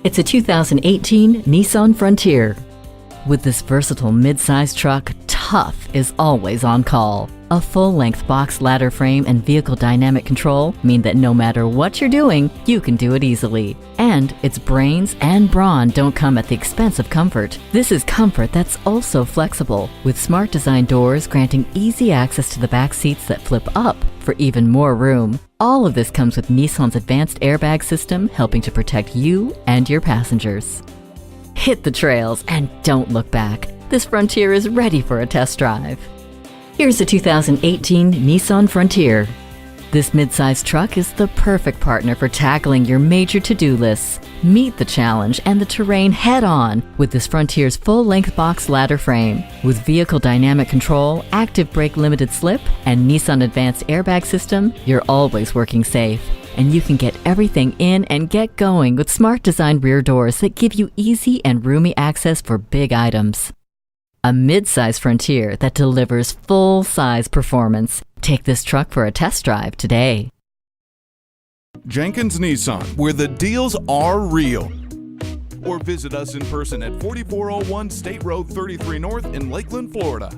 It's a 2018 Nissan Frontier. With this versatile mid-size truck, tough is always on call. A full-length box ladder frame and vehicle dynamic control mean that no matter what you're doing, you can do it easily. And its brains and brawn don't come at the expense of comfort. This is comfort that's also flexible, with smart design doors granting easy access to the back seats that flip up for even more room. All of this comes with Nissan's advanced airbag system, helping to protect you and your passengers. Hit the trails and don't look back. This Frontier is ready for a test drive. Here's a 2018 Nissan Frontier. This midsize truck is the perfect partner for tackling your major to-do lists. Meet the challenge and the terrain head-on with this Frontier's full-length box ladder frame. With vehicle dynamic control, active brake limited slip, and Nissan advanced airbag system, you're always working safe. And you can get everything in and get going with smart design rear doors that give you easy and roomy access for big items. A mid-size Frontier that delivers full-size performance. Take this truck for a test drive today. Jenkins Nissan, where the deals are real. Or visit us in person at 4401 State Road 33 North in Lakeland, Florida.